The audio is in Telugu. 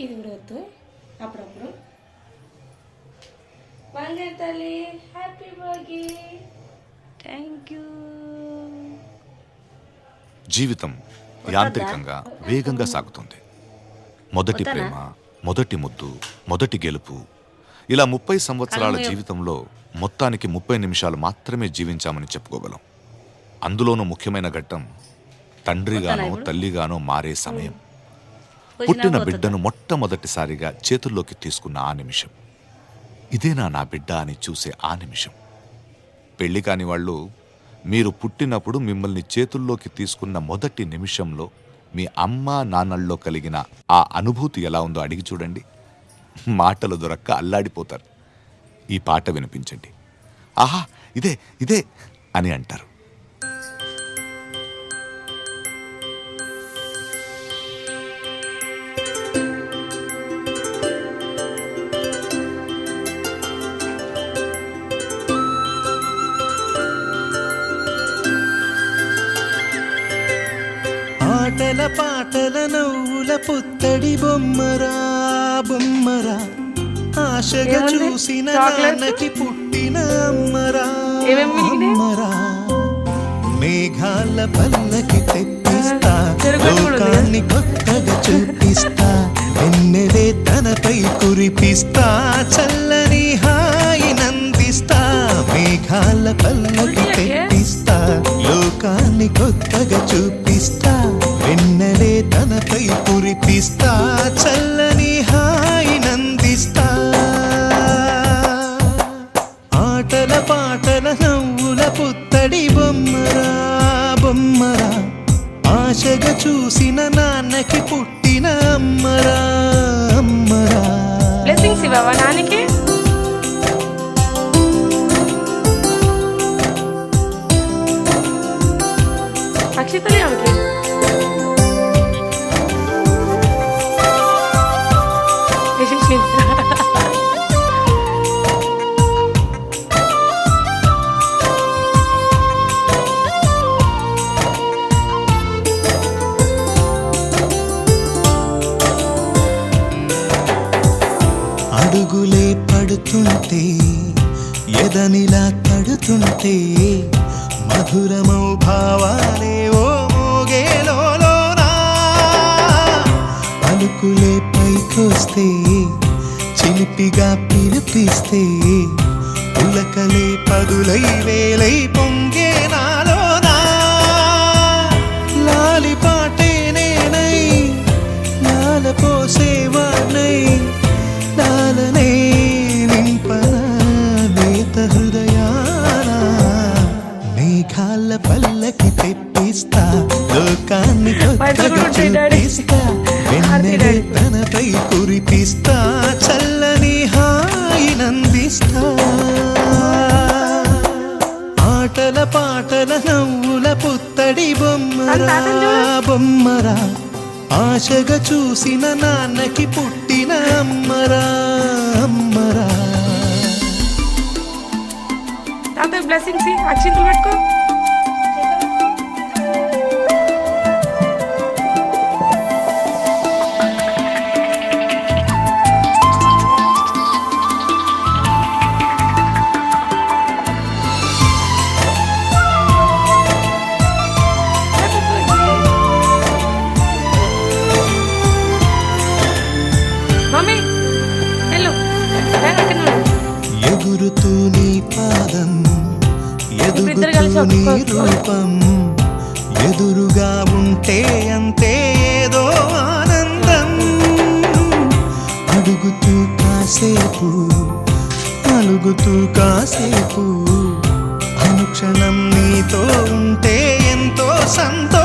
ఇది కూడా వద్దు. అప్పుడప్పుడు బంగారు తల్లి హ్యాపీ బర్త్డే. Thank you. జీవితం యాంత్రికంగా వేగంగా సాగుతుంది. మొదటి ప్రేమ, మొదటి ముద్దు, మొదటి గెలుపు, ఇలా 30 సంవత్సరాల జీవితంలో మొత్తానికి 30 నిమిషాలు మాత్రమే జీవించామని చెప్పుకోగలం. అందులోనూ ముఖ్యమైన ఘట్టం తండ్రిగానో తల్లిగానో మారే సమయం. పుట్టిన బిడ్డను మొట్టమొదటిసారిగా చేతుల్లోకి తీసుకున్న ఆ నిమిషం, ఇదేనా నా బిడ్డ అని చూసే ఆ నిమిషం. పెళ్లి కాని వాళ్ళు మీరు పుట్టినప్పుడు మిమ్మల్ని చేతుల్లోకి తీసుకున్న మొదటి నిమిషంలో మీ అమ్మా నాన్నల్లో కలిగిన ఆ అనుభూతి ఎలా ఉందో అడిగి చూడండి. మాటలు దొరక్క అల్లాడిపోతారు. ఈ పాట వినిపించండి. ఆహా, ఇదే ఇదే అని అంటారు. ఆటల పాటల నవ్వుల పుత్తడి బొమ్మరా బొమ్మరా, ఆశగా చూసిన నాన్నకి పుట్టిన అమ్మరా అమ్మరా. మేఘాల పల్లకి తెప్పిస్తా, లోకాన్ని కొత్తగా చూపిస్తా, వెన్నెలే తనపై కురిపిస్తా, చల్లని హాయి నందిస్తా. మేఘాల పల్లకి తెప్పిస్తా, లోకాన్ని కొత్తగా చూపిస్తా, వెన్నెలే తనపై కురిపిస్తా, చల్లని హాయి నందిస్తా. ఆటల పాటల నవ్వుల పుత్తడి బొమ్మరా బొమ్మరా, ఆశగా చూసిన నాన్నకి పుట్టిన అమ్మరా అమ్మరా. బ్లెస్సింగ్స్ ఇవ్వవా నాన్నకి? అక్షితలే ఆమెకి. అడుగులే పడుతుంటే ఎదనిలా తడుతుంటే, మధురమౌ భావాలే ఓ మోగేలోనా. పలుకులే పైకొస్తే చిలిపిగా పిలిపిస్తే, పులకలే పదులై వేలై పొంగే నాలోనా. లాలి పాటే నేనై లాల పోసేవాణ్ణై, లాలనే నింపన నేత హృదయాన. మేఘాల పల్లకి తెప్పిస్తా, లోకాన్ని కొత్తగా చూపిస్తా, వెన్నెలే తనపై కురిపిస్తా, చల్లని హాయి నందిస్తా. ఆటల పాటల నవ్వుల పుత్తడి బొమ్మరా బొమ్మరా, ఆశగా చూసిన నాన్నకి పుట్టిన అమ్మరా అమ్మరా. తాతయ్య బ్లెస్సింగ్స్ అక్షింతలు పెట్టుకో. ఎగురుతూ నీ పాదం, ఎదుగుతూ నీ రూపం, ఎదురుగా ఉంటే అంతే ఏదో ఆనందం. అడుగుతూ కాసేపు, అలుగుతూ కాసేపు, అనుక్షణం నీతో ఉంటే ఎంతో సంతోషం.